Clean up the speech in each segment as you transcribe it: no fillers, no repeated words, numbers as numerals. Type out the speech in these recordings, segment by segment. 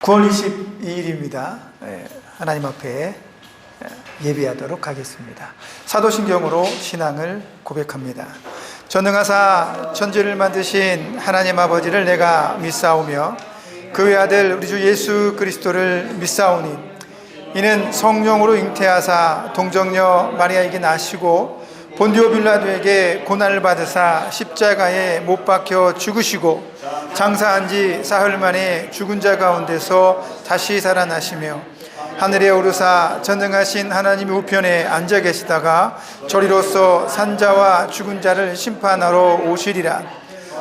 9월 22일입니다. 하나님 앞에 예배하도록 하겠습니다. 사도신경으로 신앙을 고백합니다. 전능하사 천지를 만드신 하나님 아버지를 내가 믿사오며 그 외아들 우리 주 예수 그리스도를 믿사오니 이는 성령으로 잉태하사 동정녀 마리아에게 나시고 본디오 빌라도에게 고난을 받으사 십자가에 못 박혀 죽으시고 장사한 지 사흘 만에 죽은 자 가운데서 다시 살아나시며 하늘에 오르사 전능하신 하나님 우편에 앉아 계시다가 저리로서 산자와 죽은 자를 심판하러 오시리라.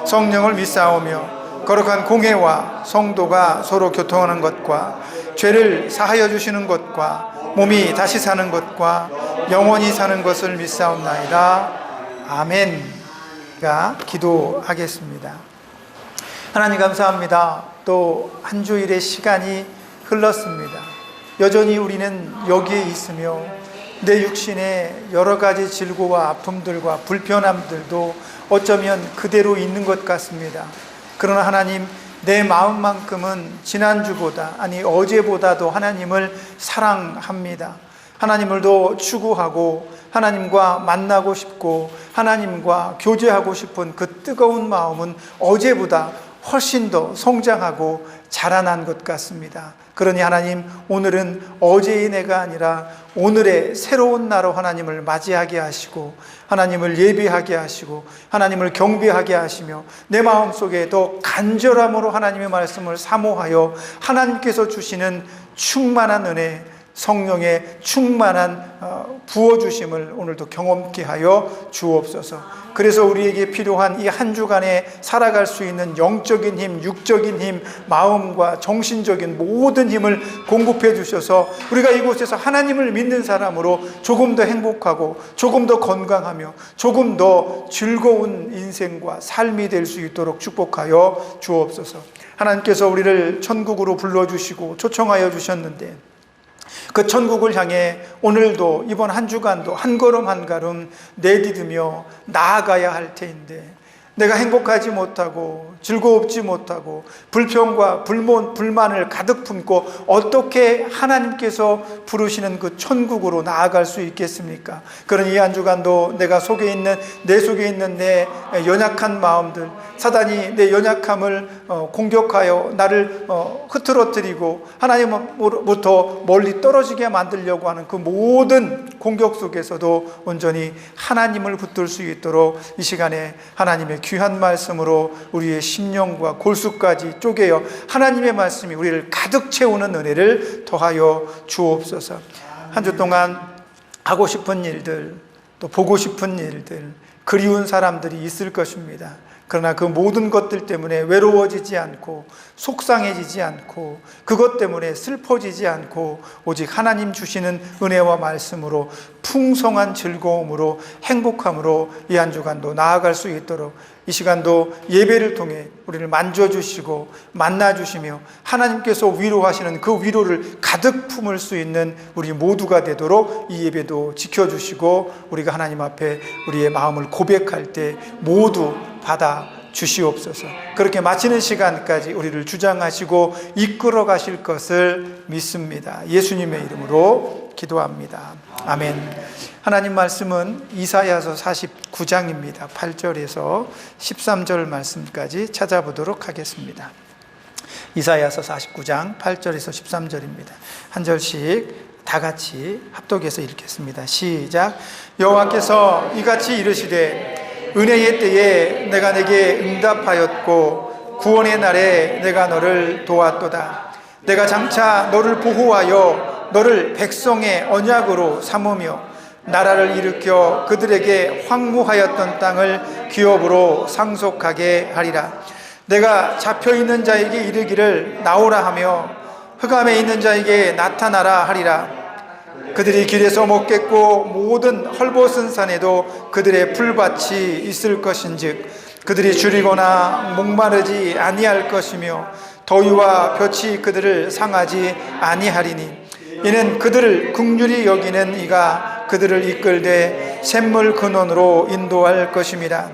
성령을 믿사오며 거룩한 공회와 성도가 서로 교통하는 것과 죄를 사하여 주시는 것과 몸이 다시 사는 것과 영원히 사는 것을 믿사옵나이다. 아멘. 기도하겠습니다. 하나님 감사합니다. 또 한 주일의 시간이 흘렀습니다. 여전히 우리는 여기에 있으며 내 육신의 여러 가지 질고와 아픔들과 불편함들도 어쩌면 그대로 있는 것 같습니다. 그러나 하나님, 내 마음만큼은 지난주보다, 아니 어제보다도 하나님을 사랑합니다. 하나님을 더 추구하고 하나님과 만나고 싶고 하나님과 교제하고 싶은 그 뜨거운 마음은 어제보다 훨씬 더 성장하고 자라난 것 같습니다. 그러니 하나님, 오늘은 어제의 내가 아니라 오늘의 새로운 나로 하나님을 맞이하게 하시고 하나님을 예배하게 하시고 하나님을 경배하게 하시며 내 마음속에 더 간절함으로 하나님의 말씀을 사모하여 하나님께서 주시는 충만한 은혜, 성령의 충만한 부어주심을 오늘도 경험케 하여 주옵소서. 그래서 우리에게 필요한 이 한 주간에 살아갈 수 있는 영적인 힘, 육적인 힘, 마음과 정신적인 모든 힘을 공급해 주셔서 우리가 이곳에서 하나님을 믿는 사람으로 조금 더 행복하고 조금 더 건강하며 조금 더 즐거운 인생과 삶이 될 수 있도록 축복하여 주옵소서. 하나님께서 우리를 천국으로 불러주시고 초청하여 주셨는데 그 천국을 향해 오늘도 이번 한 주간도 한 걸음 한 걸음 내디디며 나아가야 할 테인데 내가 행복하지 못하고 즐겁지 못하고 불평과 불만을 가득 품고 어떻게 하나님께서 부르시는 그 천국으로 나아갈 수 있겠습니까? 그러니 이 한 주간도 내 속에 있는 내 연약한 마음들, 사단이 내 연약함을 공격하여 나를 흐트러뜨리고 하나님으로부터 멀리 떨어지게 만들려고 하는 그 모든 공격 속에서도 온전히 하나님을 붙들 수 있도록 이 시간에 하나님의 귀한 말씀으로 우리의 심령과 골수까지 쪼개어 하나님의 말씀이 우리를 가득 채우는 은혜를 더하여 주옵소서. 한 주 동안 하고 싶은 일들, 또 보고 싶은 일들, 그리운 사람들이 있을 것입니다. 그러나 그 모든 것들 때문에 외로워지지 않고 속상해지지 않고 그것 때문에 슬퍼지지 않고 오직 하나님 주시는 은혜와 말씀으로 풍성한 즐거움으로 행복함으로 이 한 주간도 나아갈 수 있도록 이 시간도 예배를 통해 우리를 만져주시고 만나주시며 하나님께서 위로하시는 그 위로를 가득 품을 수 있는 우리 모두가 되도록 이 예배도 지켜주시고 우리가 하나님 앞에 우리의 마음을 고백할 때 모두 받아 주시옵소서. 그렇게 마치는 시간까지 우리를 주장하시고 이끌어 가실 것을 믿습니다. 예수님의 이름으로 기도합니다. 아멘. 하나님 말씀은 이사야서 49장입니다. 8절에서 13절 말씀까지 찾아보도록 하겠습니다. 이사야서 49장 8절에서 13절입니다. 한 절씩 다 같이 합독해서 읽겠습니다. 시작. 여호와께서 이같이 이르시되 은혜의 때에 내가 내게 응답하였고 구원의 날에 내가 너를 도왔도다. 내가 장차 너를 보호하여 너를 백성의 언약으로 삼으며 나라를 일으켜 그들에게 황무하였던 땅을 기업으로 상속하게 하리라. 내가 잡혀있는 자에게 이르기를 나오라 하며 흑암에 있는 자에게 나타나라 하리라. 그들이 길에서 먹겠고 모든 헐벗은 산에도 그들의 풀밭이 있을 것인즉 그들이 줄이거나 목마르지 아니할 것이며 더위와 볕이 그들을 상하지 아니하리니 이는 그들을 긍휼히 여기는 이가 그들을 이끌되 샘물 근원으로 인도할 것임이라.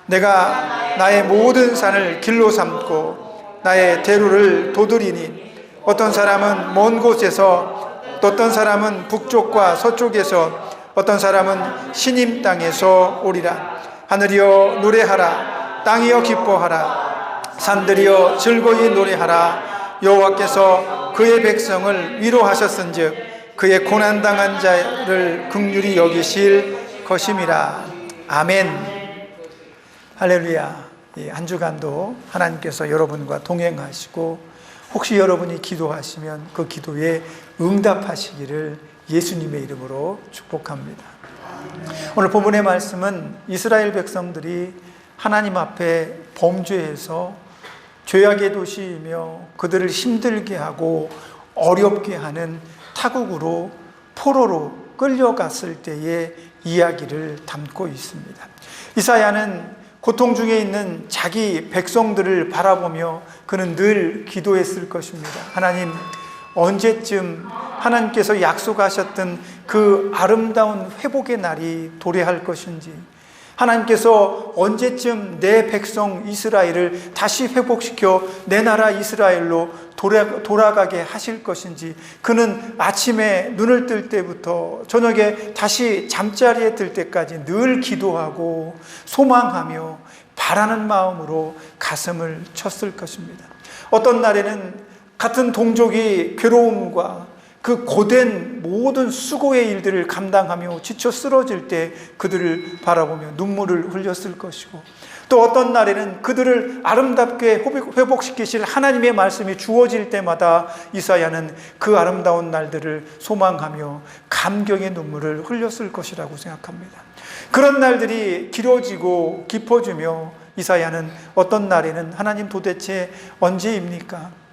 내가 나의 모든 산을 길로 삼고 나의 대로를 도드리니 어떤 사람은 먼 곳에서, 또 어떤 사람은 북쪽과 서쪽에서, 어떤 사람은 시님 땅에서 오리라. 하늘이여 노래하라. 땅이여 기뻐하라. 산들이여 즐거이 노래하라. 여호와께서 그의 백성을 위로하셨은즉 그의 고난당한 자를 긍휼히 여기실 것임이라. 아멘. 할렐루야. 한 주간도 하나님께서 여러분과 동행하시고, 혹시 여러분이 기도하시면 그 기도에 응답하시기를 예수님의 이름으로 축복합니다. 오늘 본문의 말씀은 이스라엘 백성들이 하나님 앞에 범죄해서 죄악의 도시이며 그들을 힘들게 하고 어렵게 하는 타국으로, 포로로 끌려갔을 때의 이야기를 담고 있습니다. 이사야는 고통 중에 있는 자기 백성들을 바라보며 그는 늘 기도했을 것입니다. 하나님, 언제쯤 하나님께서 약속하셨던 그 아름다운 회복의 날이 도래할 것인지, 하나님께서 언제쯤 내 백성 이스라엘을 다시 회복시켜 내 나라 이스라엘로 돌아가게 하실 것인지, 그는 아침에 눈을 뜰 때부터 저녁에 다시 잠자리에 들 때까지 늘 기도하고 소망하며 바라는 마음으로 가슴을 쳤을 것입니다. 어떤 날에는 같은 동족이 괴로움과 그 고된 모든 수고의 일들을 감당하며 지쳐 쓰러질 때 그들을 바라보며 눈물을 흘렸을 것이고, 또 어떤 날에는 그들을 아름답게 회복시키실 하나님의 말씀이 주어질 때마다 이사야는 그 아름다운 날들을 소망하며 감격의 눈물을 흘렸을 것이라고 생각합니다. 그런 날들이 길어지고 깊어지며 이사야는 어떤 날에는 하나님, 도대체 언제입니까?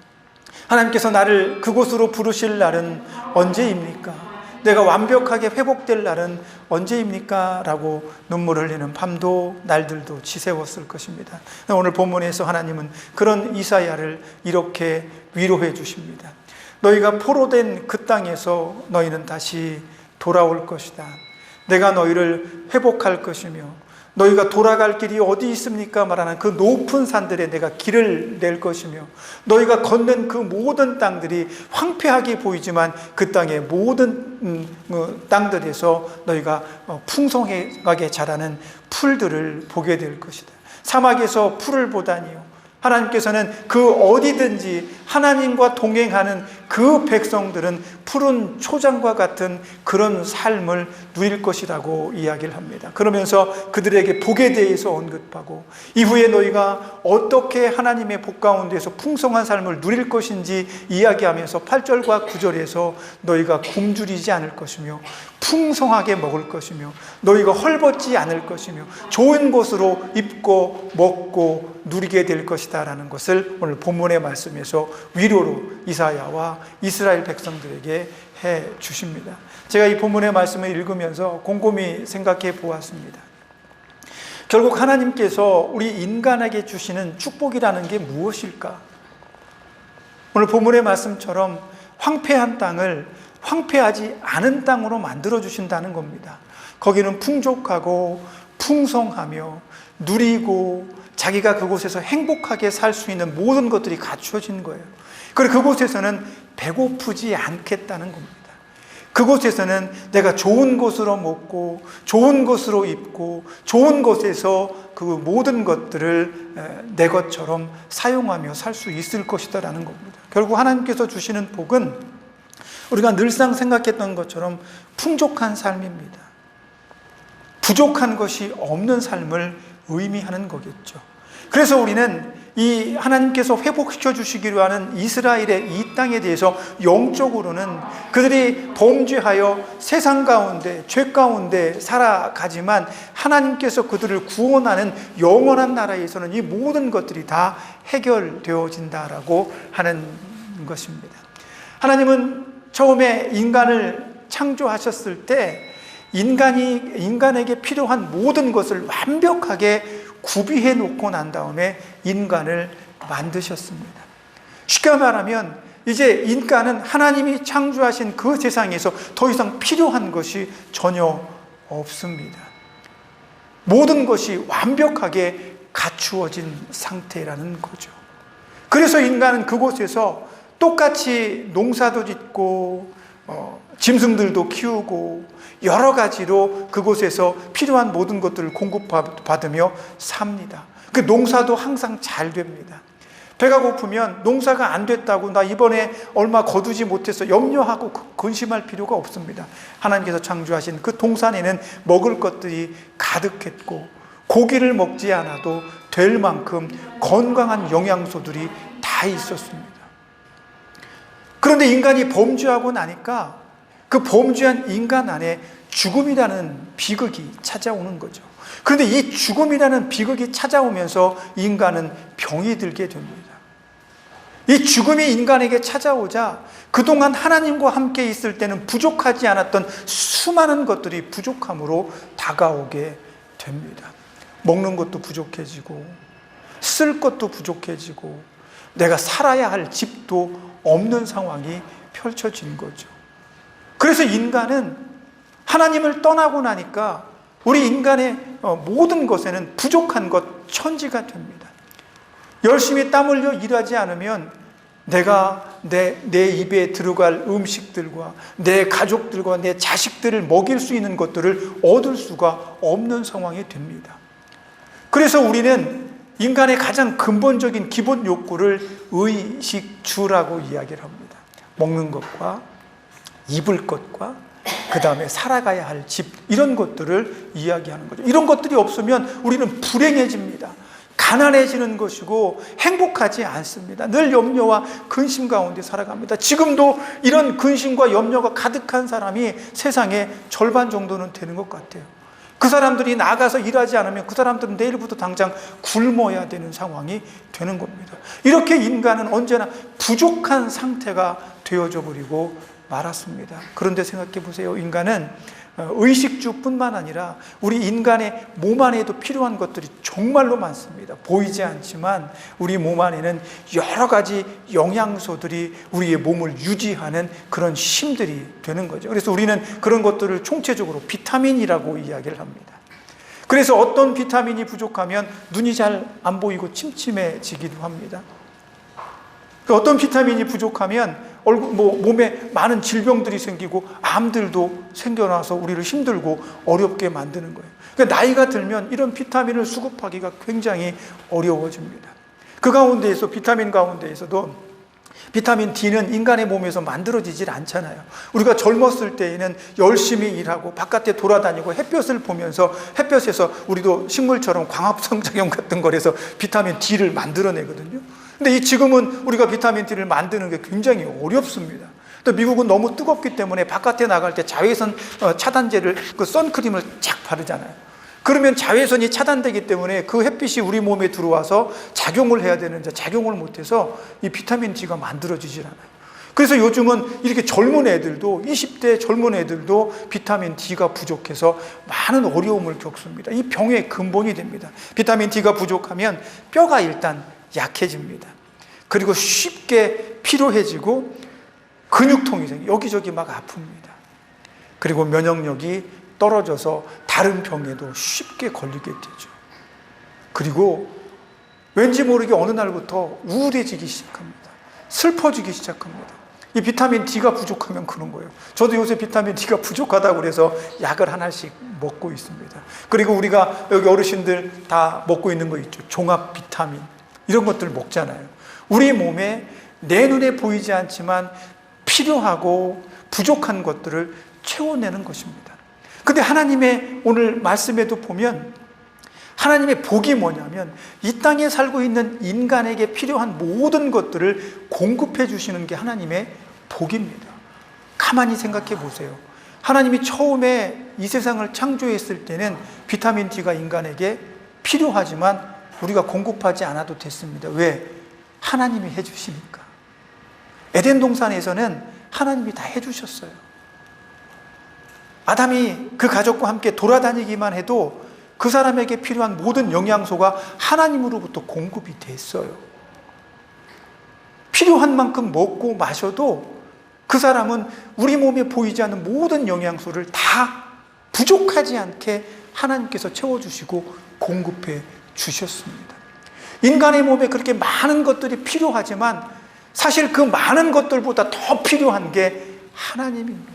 하나님께서 나를 그곳으로 부르실 날은 언제입니까? 내가 완벽하게 회복될 날은 언제입니까? 라고 눈물을 흘리는 밤도 날들도 지새웠을 것입니다. 오늘 본문에서 하나님은 그런 이사야를 이렇게 위로해 주십니다. 너희가 포로된 그 땅에서 너희는 다시 돌아올 것이다. 내가 너희를 회복할 것이며 너희가 돌아갈 길이 어디 있습니까? 말하는 그 높은 산들에 내가 길을 낼 것이며, 너희가 걷는 그 모든 땅들이 황폐하게 보이지만 그 땅의 모든 땅들에서 너희가 풍성하게 자라는 풀들을 보게 될 것이다. 사막에서 풀을 보다니요, 하나님께서는 그 어디든지 하나님과 동행하는 그 백성들은 푸른 초장과 같은 그런 삶을 누릴 것이라고 이야기를 합니다. 그러면서 그들에게 복에 대해서 언급하고, 이후에 너희가 어떻게 하나님의 복 가운데서 풍성한 삶을 누릴 것인지 이야기하면서 8절과 9절에서 너희가 굶주리지 않을 것이며 풍성하게 먹을 것이며 너희가 헐벗지 않을 것이며 좋은 곳으로 입고 먹고 누리게 될 것이다 라는 것을 오늘 본문의 말씀에서 위로로 이사야와 이스라엘 백성들에게 해 주십니다. 제가 이 본문의 말씀을 읽으면서 곰곰이 생각해 보았습니다. 결국 하나님께서 우리 인간에게 주시는 축복이라는 게 무엇일까? 오늘 본문의 말씀처럼 황폐한 땅을 황폐하지 않은 땅으로 만들어 주신다는 겁니다. 거기는 풍족하고 풍성하며 누리고 자기가 그곳에서 행복하게 살 수 있는 모든 것들이 갖춰진 거예요. 그리고 그곳에서는 배고프지 않겠다는 겁니다. 그곳에서는 내가 좋은 곳으로 먹고 좋은 곳으로 입고 좋은 곳에서 그 모든 것들을 내 것처럼 사용하며 살 수 있을 것이다라는 겁니다. 결국 하나님께서 주시는 복은 우리가 늘상 생각했던 것처럼 풍족한 삶입니다. 부족한 것이 없는 삶을 의미하는 거겠죠. 그래서 우리는 이 하나님께서 회복시켜 주시기로 하는 이스라엘의 이 땅에 대해서 영적으로는 그들이 범죄하여 세상 가운데 죄 가운데 살아가지만 하나님께서 그들을 구원하는 영원한 나라에서는 이 모든 것들이 다 해결되어진다라고 하는 것입니다. 하나님은 처음에 인간을 창조하셨을 때 인간에게 필요한 모든 것을 완벽하게 구비해 놓고 난 다음에 인간을 만드셨습니다. 쉽게 말하면 이제 인간은 하나님이 창조하신 그 세상에서 더 이상 필요한 것이 전혀 없습니다. 모든 것이 완벽하게 갖추어진 상태라는 거죠. 그래서 인간은 그곳에서 똑같이 농사도 짓고 짐승들도 키우고 여러 가지로 그곳에서 필요한 모든 것들을 공급받으며 삽니다. 그 농사도 항상 잘 됩니다. 배가 고프면 농사가 안 됐다고 나 이번에 얼마 거두지 못해서 염려하고 근심할 필요가 없습니다. 하나님께서 창조하신 그 동산에는 먹을 것들이 가득했고 고기를 먹지 않아도 될 만큼 건강한 영양소들이 다 있었습니다. 그런데 인간이 범죄하고 나니까 그 범죄한 인간 안에 죽음이라는 비극이 찾아오는 거죠. 그런데 이 죽음이라는 비극이 찾아오면서 인간은 병이 들게 됩니다. 이 죽음이 인간에게 찾아오자 그동안 하나님과 함께 있을 때는 부족하지 않았던 수많은 것들이 부족함으로 다가오게 됩니다. 먹는 것도 부족해지고 쓸 것도 부족해지고 내가 살아야 할 집도 없는 상황이 펼쳐진 거죠. 그래서 인간은 하나님을 떠나고 나니까 우리 인간의 모든 것에는 부족한 것 천지가 됩니다. 열심히 땀 흘려 일하지 않으면 내가 내 입에 들어갈 음식들과 내 가족들과 내 자식들을 먹일 수 있는 것들을 얻을 수가 없는 상황이 됩니다. 그래서 우리는 인간의 가장 근본적인 기본 욕구를 의식주라고 이야기를 합니다. 먹는 것과 입을 것과 그 다음에 살아가야 할 집, 이런 것들을 이야기하는 거죠. 이런 것들이 없으면 우리는 불행해집니다. 가난해지는 것이고 행복하지 않습니다. 늘 염려와 근심 가운데 살아갑니다. 지금도 이런 근심과 염려가 가득한 사람이 세상에 절반 정도는 되는 것 같아요. 그 사람들이 나가서 일하지 않으면 그 사람들은 내일부터 당장 굶어야 되는 상황이 되는 겁니다. 이렇게 인간은 언제나 부족한 상태가 되어져 버리고 말았습니다. 그런데 생각해 보세요. 인간은 의식주뿐만 아니라 우리 인간의 몸 안에도 필요한 것들이 정말로 많습니다. 보이지 않지만 우리 몸 안에는 여러 가지 영양소들이 우리의 몸을 유지하는 그런 힘들이 되는 거죠. 그래서 우리는 그런 것들을 총체적으로 비타민이라고 이야기를 합니다. 그래서 어떤 비타민이 부족하면 눈이 잘 안 보이고 침침해지기도 합니다. 어떤 비타민이 부족하면 몸에 많은 질병들이 생기고 암들도 생겨나서 우리를 힘들고 어렵게 만드는 거예요. 그러니까 나이가 들면 이런 비타민을 수급하기가 굉장히 어려워집니다. 그 가운데에서 비타민 가운데에서도 비타민 D는 인간의 몸에서 만들어지질 않잖아요. 우리가 젊었을 때에는 열심히 일하고 바깥에 돌아다니고 햇볕을 보면서 햇볕에서 우리도 식물처럼 광합성작용 같은 거라서 비타민 D를 만들어내거든요. 근데 지금은 우리가 비타민 D를 만드는 게 굉장히 어렵습니다. 또 미국은 너무 뜨겁기 때문에 바깥에 나갈 때 자외선 차단제를 그 선크림을 쫙 바르잖아요. 그러면 자외선이 차단되기 때문에 그 햇빛이 우리 몸에 들어와서 작용을 해야 되는데 작용을 못해서 이 비타민 D가 만들어지질 않아요. 그래서 요즘은 이렇게 젊은 애들도 20대 젊은 애들도 비타민 D가 부족해서 많은 어려움을 겪습니다. 이 병의 근본이 됩니다. 비타민 D가 부족하면 뼈가 일단 약해집니다. 그리고 쉽게 피로해지고 근육통이 생겨요. 여기저기 막 아픕니다. 그리고 면역력이 떨어져서 다른 병에도 쉽게 걸리게 되죠. 그리고 왠지 모르게 어느 날부터 우울해지기 시작합니다. 슬퍼지기 시작합니다. 이 비타민 D가 부족하면 그런 거예요. 저도 요새 비타민 D가 부족하다고 그래서 약을 하나씩 먹고 있습니다. 그리고 우리가 여기 어르신들 다 먹고 있는 거 있죠. 종합 비타민. 이런 것들 먹잖아요. 우리 몸에 내 눈에 보이지 않지만 필요하고 부족한 것들을 채워내는 것입니다. 근데 하나님의 오늘 말씀에도 보면 하나님의 복이 뭐냐면 이 땅에 살고 있는 인간에게 필요한 모든 것들을 공급해 주시는 게 하나님의 복입니다. 가만히 생각해 보세요. 하나님이 처음에 이 세상을 창조했을 때는 비타민 D가 인간에게 필요하지만 우리가 공급하지 않아도 됐습니다. 왜? 하나님이 해주시니까. 에덴 동산에서는 하나님이 다 해주셨어요. 아담이 그 가족과 함께 돌아다니기만 해도 그 사람에게 필요한 모든 영양소가 하나님으로부터 공급이 됐어요. 필요한 만큼 먹고 마셔도 그 사람은 우리 몸에 보이지 않는 모든 영양소를 다 부족하지 않게 하나님께서 채워주시고 공급해 주셨습니다. 인간의 몸에 그렇게 많은 것들이 필요하지만 사실 그 많은 것들보다 더 필요한 게 하나님입니다.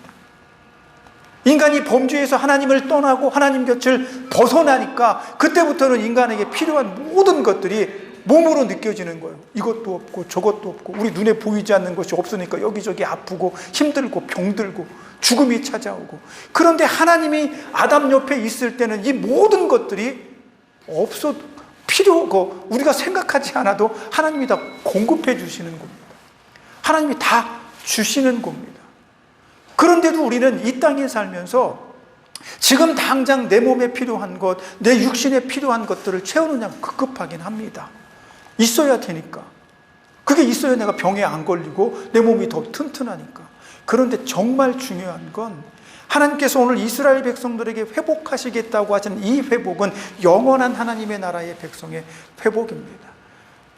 인간이 범죄에서 하나님을 떠나고 하나님 곁을 벗어나니까 그때부터는 인간에게 필요한 모든 것들이 몸으로 느껴지는 거예요. 이것도 없고 저것도 없고 우리 눈에 보이지 않는 것이 없으니까 여기저기 아프고 힘들고 병들고 죽음이 찾아오고. 그런데 하나님이 아담 옆에 있을 때는 이 모든 것들이 없어도 필요하고 우리가 생각하지 않아도 하나님이 다 공급해 주시는 겁니다. 하나님이 다 주시는 겁니다. 그런데도 우리는 이 땅에 살면서 지금 당장 내 몸에 필요한 것, 내 육신에 필요한 것들을 채우느냐 급급하긴 합니다. 있어야 되니까. 그게 있어야 내가 병에 안 걸리고 내 몸이 더 튼튼하니까. 그런데 정말 중요한 건 하나님께서 오늘 이스라엘 백성들에게 회복하시겠다고 하신 이 회복은 영원한 하나님의 나라의 백성의 회복입니다.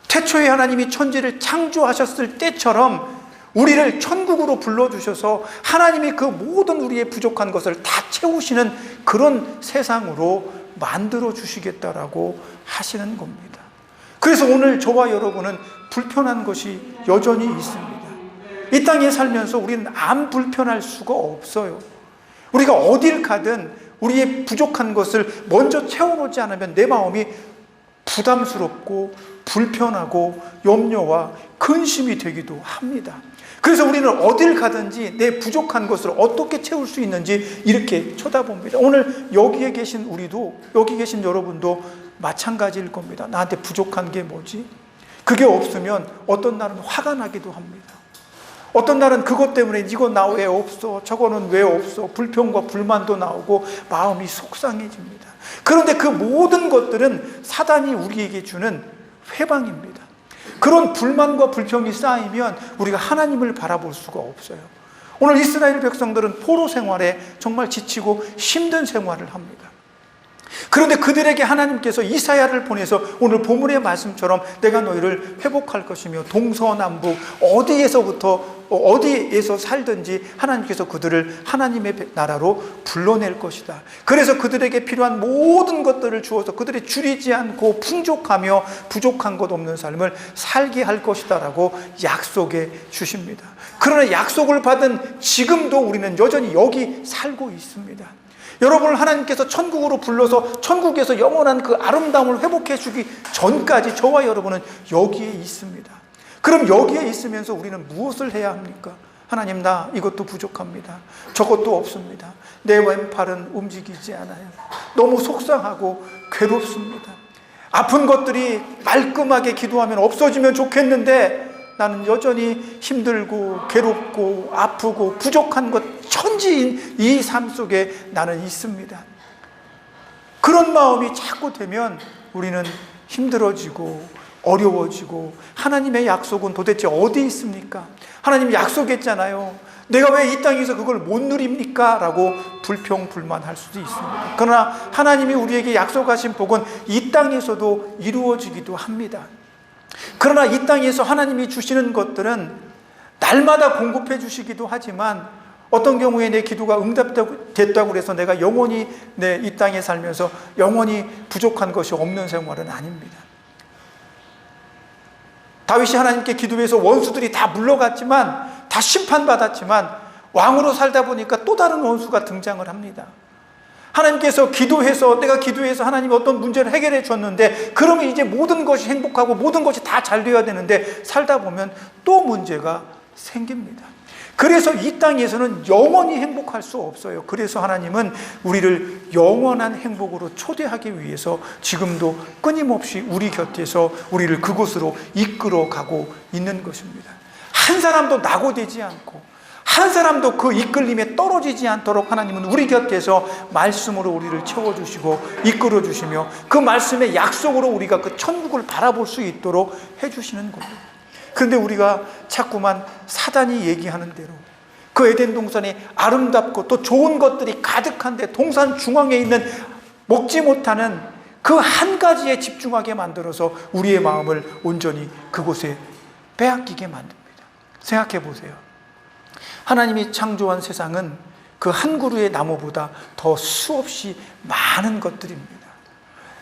태초에 하나님이 천지를 창조하셨을 때처럼 우리를 천국으로 불러주셔서 하나님이 그 모든 우리의 부족한 것을 다 채우시는 그런 세상으로 만들어 주시겠다라고 하시는 겁니다. 그래서 오늘 저와 여러분은 불편한 것이 여전히 있습니다. 이 땅에 살면서 우리는 안 불편할 수가 없어요. 우리가 어딜 가든 우리의 부족한 것을 먼저 채워놓지 않으면 내 마음이 부담스럽고 불편하고 염려와 근심이 되기도 합니다. 그래서 우리는 어딜 가든지 내 부족한 것을 어떻게 채울 수 있는지 이렇게 쳐다봅니다. 오늘 여기에 계신 우리도, 여기 계신 여러분도 마찬가지일 겁니다. 나한테 부족한 게 뭐지? 그게 없으면 어떤 날은 화가 나기도 합니다. 어떤 날은 그것 때문에 이거 나 왜 없어? 저거는 왜 없어? 불평과 불만도 나오고 마음이 속상해집니다. 그런데 그 모든 것들은 사단이 우리에게 주는 회방입니다. 그런 불만과 불평이 쌓이면 우리가 하나님을 바라볼 수가 없어요. 오늘 이스라엘 백성들은 포로 생활에 정말 지치고 힘든 생활을 합니다. 그런데 그들에게 하나님께서 이사야를 보내서 오늘 본문의 말씀처럼 내가 너희를 회복할 것이며 동서남북 어디에서 살든지 하나님께서 그들을 하나님의 나라로 불러낼 것이다. 그래서 그들에게 필요한 모든 것들을 주어서 그들이 줄이지 않고 풍족하며 부족한 것 없는 삶을 살게 할 것이다 라고 약속해 주십니다. 그러나 약속을 받은 지금도 우리는 여전히 여기 살고 있습니다. 여러분을 하나님께서 천국으로 불러서 천국에서 영원한 그 아름다움을 회복해 주기 전까지 저와 여러분은 여기에 있습니다. 그럼 여기에 있으면서 우리는 무엇을 해야 합니까? 하나님, 나 이것도 부족합니다. 저것도 없습니다. 내 왼팔은 움직이지 않아요. 너무 속상하고 괴롭습니다. 아픈 것들이 말끔하게 기도하면 없어지면 좋겠는데 나는 여전히 힘들고 괴롭고 아프고 부족한 것 천지인 이 삶 속에 나는 있습니다. 그런 마음이 자꾸 되면 우리는 힘들어지고 어려워지고 하나님의 약속은 도대체 어디 있습니까? 하나님 약속했잖아요. 내가 왜 이 땅에서 그걸 못 누립니까? 라고 불평불만할 수도 있습니다. 그러나 하나님이 우리에게 약속하신 복은 이 땅에서도 이루어지기도 합니다. 그러나 이 땅에서 하나님이 주시는 것들은 날마다 공급해 주시기도 하지만 어떤 경우에 내 기도가 응답됐다고 해서 내가 영원히 이 땅에 살면서 영원히 부족한 것이 없는 생활은 아닙니다. 다윗이 하나님께 기도해서 원수들이 다 물러갔지만, 다 심판받았지만 왕으로 살다 보니까 또 다른 원수가 등장을 합니다. 하나님께서 내가 기도해서 하나님이 어떤 문제를 해결해 줬는데 그러면 이제 모든 것이 행복하고 모든 것이 다 잘 되어야 되는데 살다 보면 또 문제가 생깁니다. 그래서 이 땅에서는 영원히 행복할 수 없어요. 그래서 하나님은 우리를 영원한 행복으로 초대하기 위해서 지금도 끊임없이 우리 곁에서 우리를 그곳으로 이끌어 가고 있는 것입니다. 한 사람도 낙오되지 않고 한 사람도 그 이끌림에 떨어지지 않도록 하나님은 우리 곁에서 말씀으로 우리를 채워주시고 이끌어주시며 그 말씀의 약속으로 우리가 그 천국을 바라볼 수 있도록 해주시는 겁니다. 그런데 우리가 자꾸만 사단이 얘기하는 대로 그 에덴 동산이 아름답고 또 좋은 것들이 가득한데 동산 중앙에 있는 먹지 못하는 그 한 가지에 집중하게 만들어서 우리의 마음을 온전히 그곳에 빼앗기게 만듭니다. 생각해 보세요. 하나님이 창조한 세상은 그 한 그루의 나무보다 더 수없이 많은 것들입니다.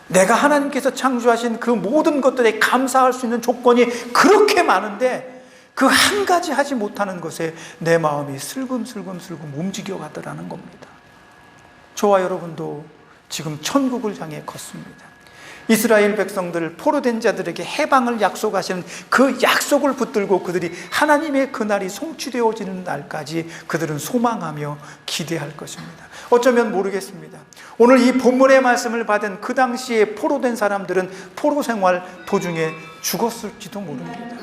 내가 하나님께서 창조하신 그 모든 것들에 감사할 수 있는 조건이 그렇게 많은데 그 한 가지 하지 못하는 것에 내 마음이 슬금슬금 움직여 가더라는 겁니다. 저와 여러분도 지금 천국을 향해 걷습니다. 이스라엘 백성들, 포로된 자들에게 해방을 약속하시는 그 약속을 붙들고 그들이 하나님의 그날이 성취되어지는 날까지 그들은 소망하며 기대할 것입니다. 어쩌면 모르겠습니다. 오늘 이 본문의 말씀을 받은 그 당시에 포로된 사람들은 포로 생활 도중에 죽었을지도 모릅니다.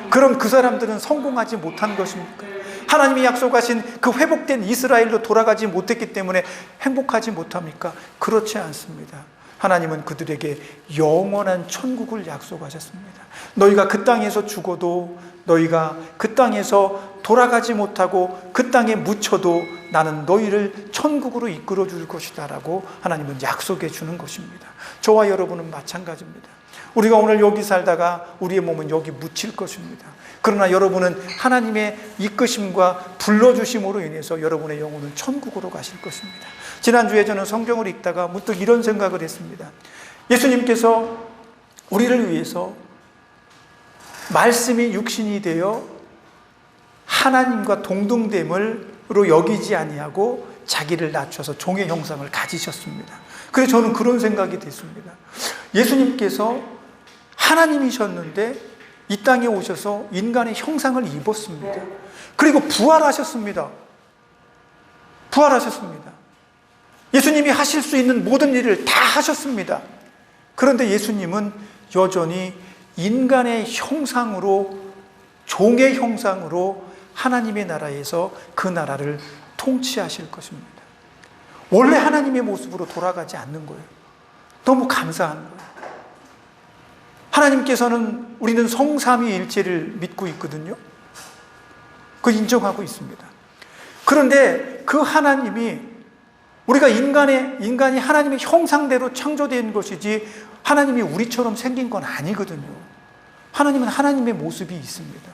그럼 그 사람들은 성공하지 못한 것입니까? 하나님이 약속하신 그 회복된 이스라엘로 돌아가지 못했기 때문에 행복하지 못합니까? 그렇지 않습니다. 하나님은 그들에게 영원한 천국을 약속하셨습니다. 너희가 그 땅에서 죽어도, 너희가 그 땅에서 돌아가지 못하고 그 땅에 묻혀도 나는 너희를 천국으로 이끌어 줄 것이다 라고 하나님은 약속해 주는 것입니다. 저와 여러분은 마찬가지입니다. 우리가 오늘 여기 살다가 우리의 몸은 여기 묻힐 것입니다. 그러나 여러분은 하나님의 이끄심과 불러주심으로 인해서 여러분의 영혼은 천국으로 가실 것입니다. 지난주에 저는 성경을 읽다가 문득 이런 생각을 했습니다. 예수님께서 우리를 위해서 말씀이 육신이 되어 하나님과 동등됨으로 여기지 아니하고 자기를 낮춰서 종의 형상을 가지셨습니다. 그래서 저는 그런 생각이 됐습니다. 예수님께서 하나님이셨는데 이 땅에 오셔서 인간의 형상을 입었습니다. 그리고 부활하셨습니다. 부활하셨습니다. 예수님이 하실 수 있는 모든 일을 다 하셨습니다. 그런데 예수님은 여전히 인간의 형상으로, 종의 형상으로 하나님의 나라에서 그 나라를 통치하실 것입니다. 원래 하나님의 모습으로 돌아가지 않는 거예요. 너무 감사한 거예요. 하나님께서는, 우리는 성삼위일체를 믿고 있거든요. 그걸 인정하고 있습니다. 그런데 그 하나님이, 우리가 인간이 하나님의 형상대로 창조된 것이지 하나님이 우리처럼 생긴 건 아니거든요. 하나님은 하나님의 모습이 있습니다.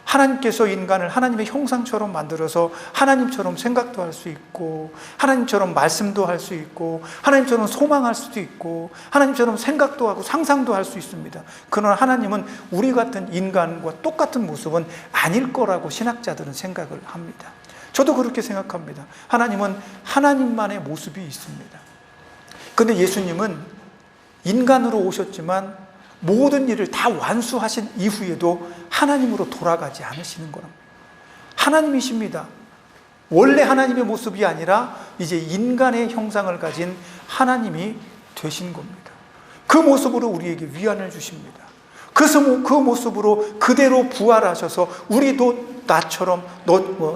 하나님께서 인간을 하나님의 형상처럼 만들어서 하나님처럼 생각도 할 수 있고, 하나님처럼 말씀도 할 수 있고, 하나님처럼 소망할 수도 있고, 하나님처럼 생각도 하고 상상도 할 수 있습니다. 그러나 하나님은 우리 같은 인간과 똑같은 모습은 아닐 거라고 신학자들은 생각을 합니다. 저도 그렇게 생각합니다. 하나님은 하나님만의 모습이 있습니다. 그런데 예수님은 인간으로 오셨지만 모든 일을 다 완수하신 이후에도 하나님으로 돌아가지 않으시는 거랍니다. 하나님이십니다. 원래 하나님의 모습이 아니라 이제 인간의 형상을 가진 하나님이 되신 겁니다. 그 모습으로 우리에게 위안을 주십니다. 그래서 그 모습으로 그대로 부활하셔서 우리도 나처럼,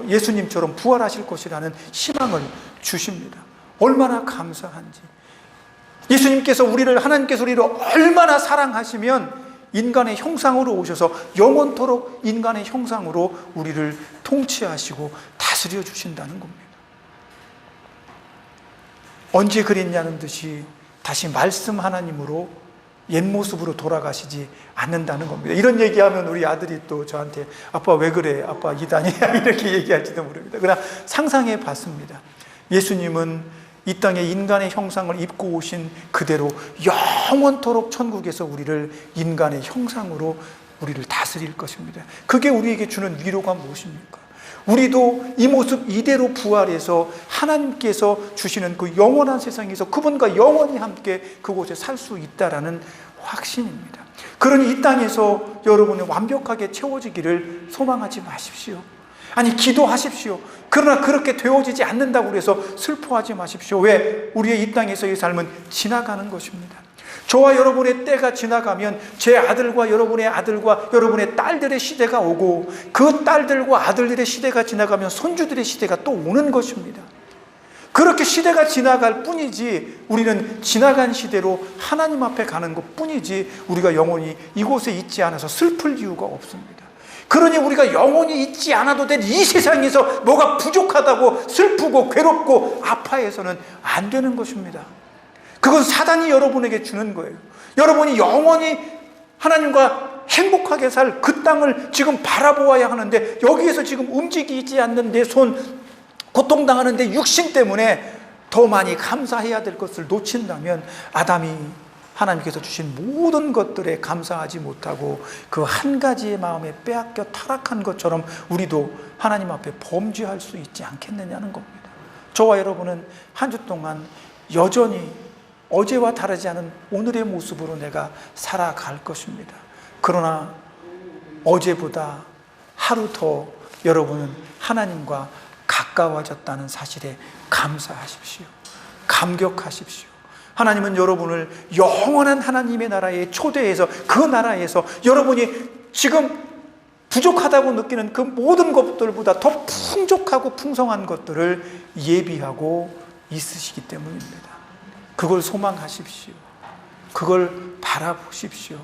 예수님처럼 부활하실 것이라는 희망을 주십니다. 얼마나 감사한지. 예수님께서 하나님께서 우리를 얼마나 사랑하시면 인간의 형상으로 오셔서 영원토록 인간의 형상으로 우리를 통치하시고 다스려 주신다는 겁니다. 언제 그랬냐는 듯이 다시 말씀 하나님으로 옛 모습으로 돌아가시지 않는다는 겁니다. 이런 얘기하면 우리 아들이 또 저한테 아빠 왜 그래? 아빠 이단이야? 이렇게 얘기할지도 모릅니다. 그러나 상상해 봤습니다. 예수님은 이 땅에 인간의 형상을 입고 오신 그대로 영원토록 천국에서 우리를 인간의 형상으로 우리를 다스릴 것입니다. 그게 우리에게 주는 위로가 무엇입니까? 우리도 이 모습 이대로 부활해서 하나님께서 주시는 그 영원한 세상에서 그분과 영원히 함께 그곳에 살 수 있다라는 확신입니다. 그러니 이 땅에서 여러분이 완벽하게 채워지기를 소망하지 마십시오. 아니, 기도하십시오. 그러나 그렇게 되어지지 않는다고 해서 슬퍼하지 마십시오. 왜? 우리의 이 땅에서의 삶은 지나가는 것입니다. 저와 여러분의 때가 지나가면 제 아들과 여러분의 딸들의 시대가 오고, 그 딸들과 아들들의 시대가 지나가면 손주들의 시대가 또 오는 것입니다. 그렇게 시대가 지나갈 뿐이지 우리는 지나간 시대로 하나님 앞에 가는 것 뿐이지 우리가 영원히 이곳에 있지 않아서 슬플 이유가 없습니다. 그러니 우리가 영원히 있지 않아도 된 이 세상에서 뭐가 부족하다고 슬프고 괴롭고 아파해서는 안 되는 것입니다. 그건 사단이 여러분에게 주는 거예요. 여러분이 영원히 하나님과 행복하게 살 그 땅을 지금 바라보아야 하는데, 여기에서 지금 움직이지 않는 내 손, 고통당하는 내 육신 때문에 더 많이 감사해야 될 것을 놓친다면 아담이 하나님께서 주신 모든 것들에 감사하지 못하고 그 한 가지의 마음에 빼앗겨 타락한 것처럼 우리도 하나님 앞에 범죄할 수 있지 않겠느냐는 겁니다. 저와 여러분은 한 주 동안 여전히 어제와 다르지 않은 오늘의 모습으로 내가 살아갈 것입니다. 그러나 어제보다 하루 더 여러분은 하나님과 가까워졌다는 사실에 감사하십시오. 감격하십시오. 하나님은 여러분을 영원한 하나님의 나라에 초대해서 그 나라에서 여러분이 지금 부족하다고 느끼는 그 모든 것들보다 더 풍족하고 풍성한 것들을 예비하고 있으시기 때문입니다. 그걸 소망하십시오. 그걸 바라보십시오.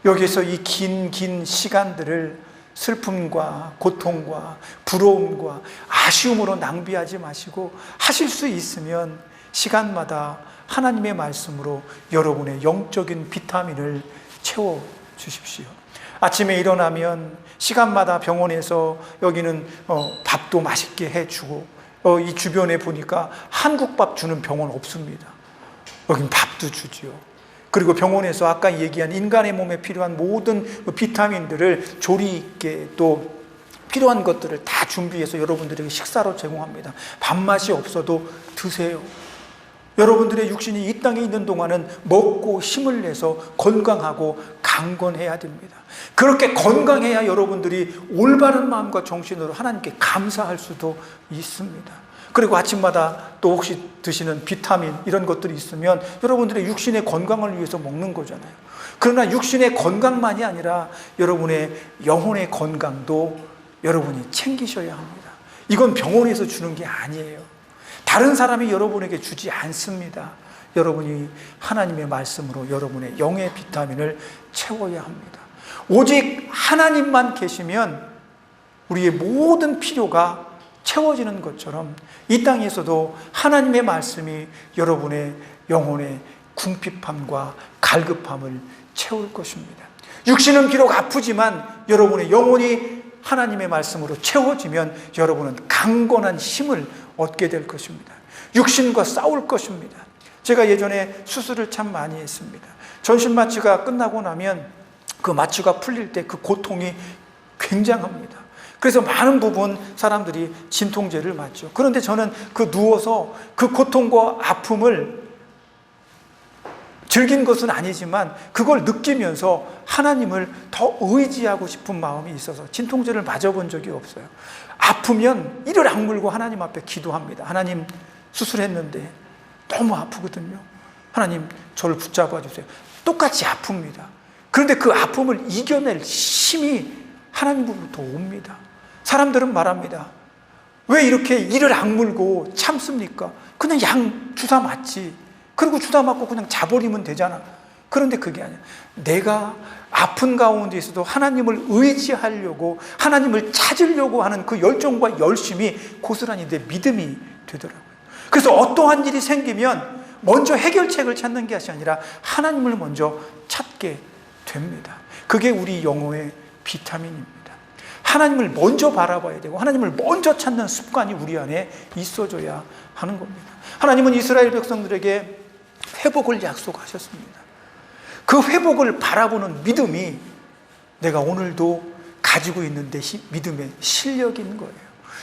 여기서 이 긴 시간들을 슬픔과 고통과 부러움과 아쉬움으로 낭비하지 마시고 하실 수 있으면 시간마다 하나님의 말씀으로 여러분의 영적인 비타민을 채워주십시오. 아침에 일어나면 시간마다 병원에서 여기는 밥도 맛있게 해주고 이 주변에 보니까 한국밥 주는 병원 없습니다. 여긴 밥도 주지요. 그리고 병원에서 아까 얘기한 인간의 몸에 필요한 모든 비타민들을 조리 있게 또 필요한 것들을 다 준비해서 여러분들에게 식사로 제공합니다. 밥맛이 없어도 드세요. 여러분들의 육신이 이 땅에 있는 동안은 먹고 힘을 내서 건강하고 강건해야 됩니다. 그렇게 건강해야 여러분들이 올바른 마음과 정신으로 하나님께 감사할 수도 있습니다. 그리고 아침마다 또 혹시 드시는 비타민 이런 것들이 있으면 여러분들의 육신의 건강을 위해서 먹는 거잖아요. 그러나 육신의 건강만이 아니라 여러분의 영혼의 건강도 여러분이 챙기셔야 합니다. 이건 병원에서 주는 게 아니에요. 다른 사람이 여러분에게 주지 않습니다. 여러분이 하나님의 말씀으로 여러분의 영의 비타민을 채워야 합니다. 오직 하나님만 계시면 우리의 모든 필요가 채워지는 것처럼 이 땅에서도 하나님의 말씀이 여러분의 영혼의 궁핍함과 갈급함을 채울 것입니다. 육신은 비록 아프지만 여러분의 영혼이 하나님의 말씀으로 채워지면 여러분은 강건한 힘을 얻게 될 것입니다. 육신과 싸울 것입니다. 제가 예전에 수술을 참 많이 했습니다. 전신 마취가 끝나고 나면 그 마취가 풀릴 때 그 고통이 굉장합니다. 그래서 많은 부분 사람들이 진통제를 맞죠. 그런데 저는 그 누워서 그 고통과 아픔을 즐긴 것은 아니지만 그걸 느끼면서 하나님을 더 의지하고 싶은 마음이 있어서 진통제를 맞아본 적이 없어요. 아프면 이를 악물고 하나님 앞에 기도합니다. 하나님, 수술했는데 너무 아프거든요. 하나님, 저를 붙잡아 주세요. 똑같이 아픕니다. 그런데 그 아픔을 이겨낼 힘이 하나님으로부터 옵니다. 사람들은 말합니다. 왜 이렇게 이를 악물고 참습니까? 그냥 양 주사 맞지. 그리고 주사 맞고 그냥 자버리면 되잖아. 그런데 그게 아니야. 내가 아픈 가운데 있어도 하나님을 의지하려고 하나님을 찾으려고 하는 그 열정과 열심이 고스란히 내 믿음이 되더라고요. 그래서 어떠한 일이 생기면 먼저 해결책을 찾는 것이 아니라 하나님을 먼저 찾게 됩니다. 그게 우리 영혼의 비타민입니다. 하나님을 먼저 바라봐야 되고 하나님을 먼저 찾는 습관이 우리 안에 있어져야 하는 겁니다. 하나님은 이스라엘 백성들에게 회복을 약속하셨습니다. 그 회복을 바라보는 믿음이 내가 오늘도 가지고 있는 데 믿음의 실력인 거예요.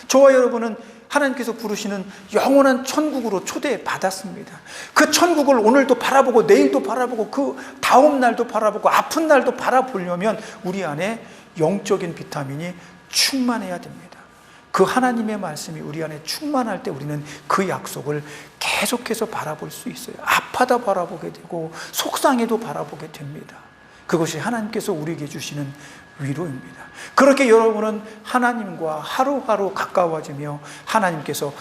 저와 여러분은 하나님께서 부르시는 영원한 천국으로 초대받았습니다. 그 천국을 오늘도 바라보고 내일도 바라보고 그 다음 날도 바라보고 아픈 날도 바라보려면 우리 안에 영적인 비타민이 충만해야 됩니다. 그 하나님의 말씀이 우리 안에 충만할 때 우리는 그 약속을 계속해서 바라볼 수 있어요. 아파도 바라보게 되고 속상해도 바라보게 됩니다. 그것이 하나님께서 우리에게 주시는 위로입니다. 그렇게 여러분은 하나님과 하루하루 가까워지며 하나님께서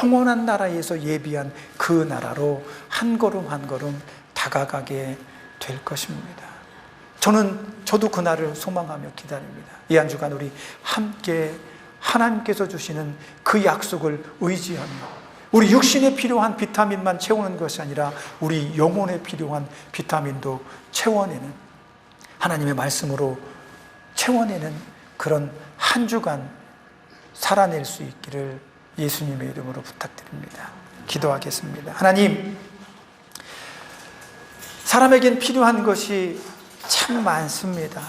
영원한 나라에서 예비한 그 나라로 한 걸음 한 걸음 다가가게 될 것입니다. 저도 그날을 소망하며 기다립니다. 이 한 주간 우리 함께 하나님께서 주시는 그 약속을 의지하며 우리 육신에 필요한 비타민만 채우는 것이 아니라 우리 영혼에 필요한 비타민도 채워내는 하나님의 말씀으로 채워내는 그런 한 주간 살아낼 수 있기를 예수님의 이름으로 부탁드립니다. 기도하겠습니다. 하나님, 사람에겐 필요한 것이 참 많습니다.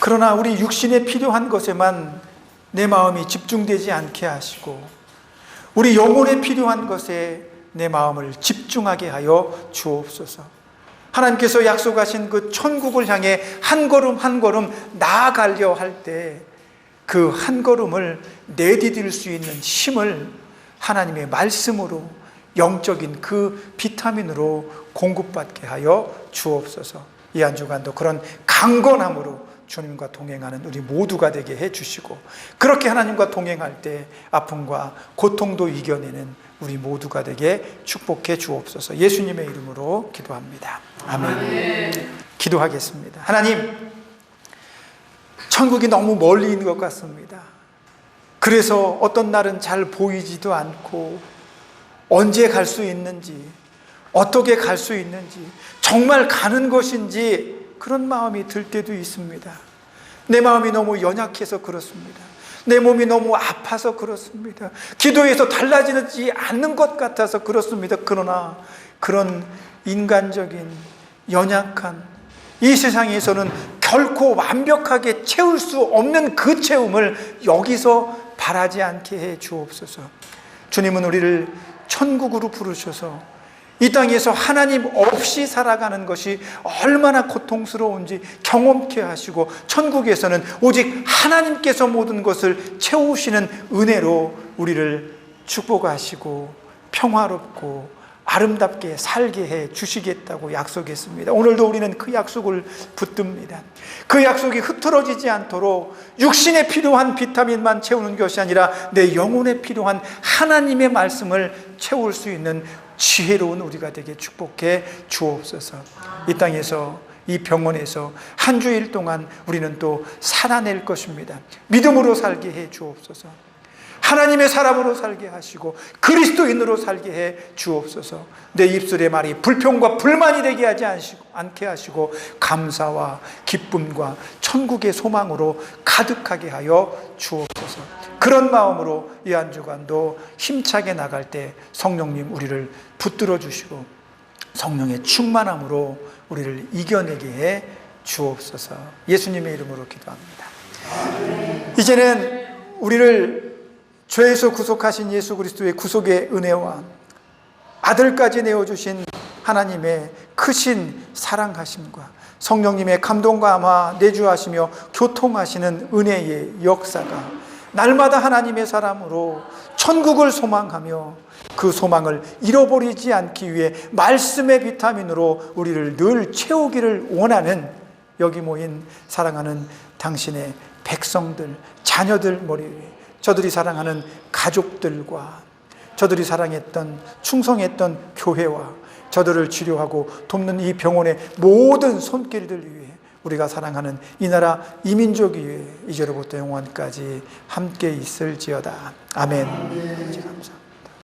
그러나 우리 육신에 필요한 것에만 내 마음이 집중되지 않게 하시고 우리 영혼에 필요한 것에 내 마음을 집중하게 하여 주옵소서. 하나님께서 약속하신 그 천국을 향해 한 걸음 한 걸음 나아가려 할 때 그 한 걸음을 내디딜 수 있는 힘을 하나님의 말씀으로, 영적인 그 비타민으로 공급받게 하여 주옵소서. 이 한 주간도 그런 강건함으로 주님과 동행하는 우리 모두가 되게 해주시고, 그렇게 하나님과 동행할 때 아픔과 고통도 이겨내는 우리 모두가 되게 축복해 주옵소서. 예수님의 이름으로 기도합니다. 아멘. 기도하겠습니다. 하나님, 천국이 너무 멀리 있는 것 같습니다. 그래서 어떤 날은 잘 보이지도 않고 언제 갈 수 있는지, 어떻게 갈 수 있는지, 정말 가는 것인지 그런 마음이 들 때도 있습니다. 내 마음이 너무 연약해서 그렇습니다. 내 몸이 너무 아파서 그렇습니다. 기도해서 달라지지 않는 것 같아서 그렇습니다. 그러나 그런 인간적인 연약한 이 세상에서는 결코 완벽하게 채울 수 없는 그 채움을 여기서 바라지 않게 해 주옵소서. 주님은 우리를 천국으로 부르셔서 이 땅에서 하나님 없이 살아가는 것이 얼마나 고통스러운지 경험케 하시고, 천국에서는 오직 하나님께서 모든 것을 채우시는 은혜로 우리를 축복하시고 평화롭고 아름답게 살게 해 주시겠다고 약속했습니다. 오늘도 우리는 그 약속을 붙듭니다. 그 약속이 흐트러지지 않도록 육신에 필요한 비타민만 채우는 것이 아니라 내 영혼에 필요한 하나님의 말씀을 채울 수 있는 지혜로운 우리가 되게 축복해 주옵소서. 이 땅에서, 이 병원에서 한 주일 동안 우리는 또 살아낼 것입니다. 믿음으로 살게 해 주옵소서. 하나님의 사람으로 살게 하시고 그리스도인으로 살게 해 주옵소서. 내 입술의 말이 불평과 불만이 되게 하지 않게 하시고 감사와 기쁨과 천국의 소망으로 가득하게 하여 주옵소서. 그런 마음으로 이 한 주간도 힘차게 나갈 때 성령님 우리를 붙들어 주시고 성령의 충만함으로 우리를 이겨내게 해 주옵소서. 예수님의 이름으로 기도합니다. 이제는 우리를 죄에서 구속하신 예수 그리스도의 구속의 은혜와 아들까지 내어주신 하나님의 크신 사랑하심과 성령님의 감동과 아마 내주하시며 교통하시는 은혜의 역사가 날마다 하나님의 사람으로 천국을 소망하며 그 소망을 잃어버리지 않기 위해 말씀의 비타민으로 우리를 늘 채우기를 원하는 여기 모인 사랑하는 당신의 백성들, 자녀들 머리 위에 저들이 사랑하는 가족들과 저들이 사랑했던 충성했던 교회와 저들을 치료하고 돕는 이 병원의 모든 손길들 위해 우리가 사랑하는 이 나라 이 민족 위에 이제로부터 영원까지 함께 있을지어다. 아멘.